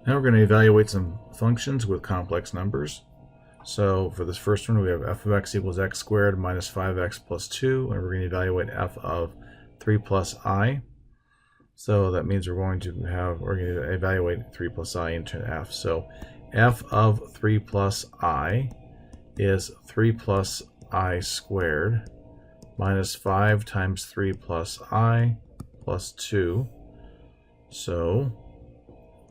Now we're going to evaluate some functions with complex numbers. So for this first one, we have f of x equals x squared minus 5x plus 2, and we're going to evaluate f of 3 plus I. So that means we're going to evaluate 3 plus I into f. So f of 3 plus I is 3 plus I squared minus 5 times 3 plus I plus 2. So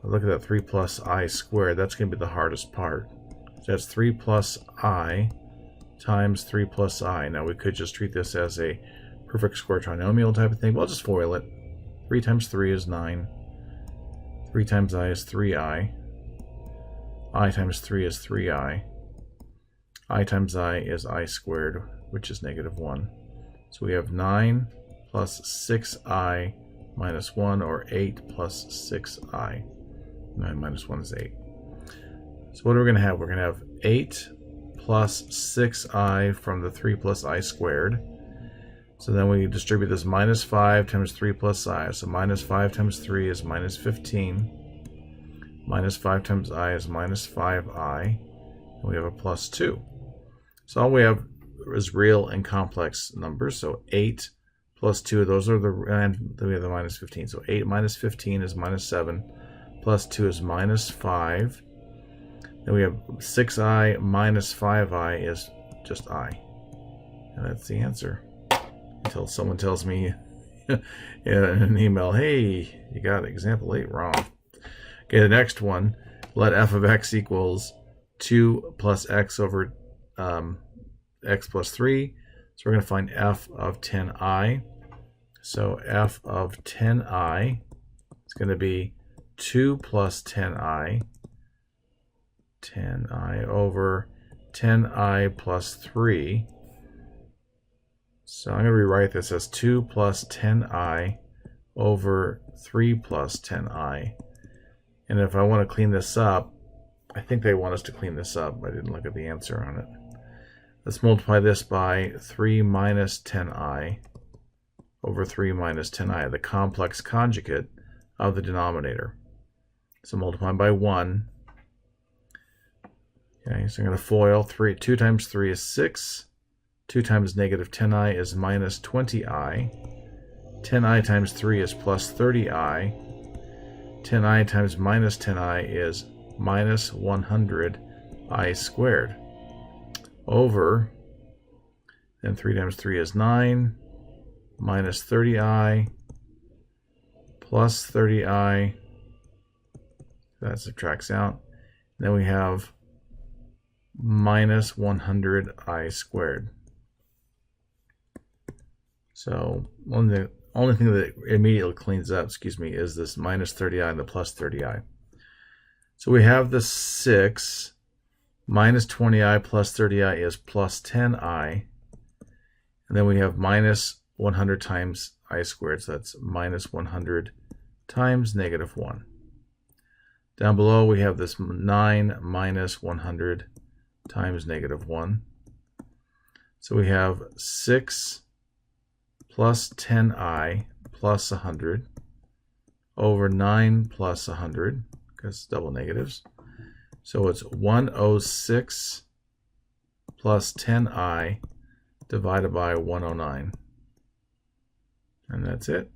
look at that 3 plus I squared. That's going to be the hardest part. So that's 3 plus I times 3 plus I. Now we could just treat this as a perfect square trinomial type of thing. We'll just FOIL it. 3 times 3 is 9. 3 times I is 3I. I times 3 is 3I. I times I is I squared, which is negative 1. So we have 9 plus 6I minus 1, or 8 plus 6I. 9 minus 1 is 8. So what are we going to have? We're going to have 8 plus 6I from the 3 plus I squared. So then we distribute this minus 5 times 3 plus I. So minus 5 times 3 is minus 15. Minus 5 times I is minus 5I. And we have a plus 2. So all we have is real and complex numbers. So 8 plus 2, those are and then we have the minus 15. So 8 minus 15 is minus 7. Plus 2 is minus 5. Then we have 6I minus 5I is just I. And that's the answer. Until someone tells me in an email, hey, you got example 8 wrong. Okay, the next one, let f of x equals 2 plus x over x plus 3. So we're going to find f of 10i. So f of 10i is going to be 2 plus 10i. 10i over 10i plus 3. So I'm going to rewrite this as 2 plus 10i over 3 plus 10i. And if I want to clean this up, I think they want us to clean this up. I didn't look at the answer on it. Let's multiply this by 3 minus 10i over 3 minus 10i, the complex conjugate of the denominator. So multiply by 1. Okay, so I'm going to FOIL. 2 times 3 is 6. 2 times negative 10i is minus 20i. 10i times 3 is plus 30i. 10i times minus 10i is minus 100i squared. Over, then 3 times 3 is 9, minus 30i, plus 30i. That subtracts out. Then we have minus 100i squared. So the only thing that immediately cleans up, is this minus 30i and the plus 30i. So we have the 6 minus 20i plus 30i is plus 10i. And then we have minus 100 times I squared. So that's minus 100 times negative 1. Down below we have this 9 minus 100 times negative 1. So we have 6 plus 10i plus 100 over 9 plus 100, because it's double negatives. So it's 106 plus 10i divided by 109. And that's it.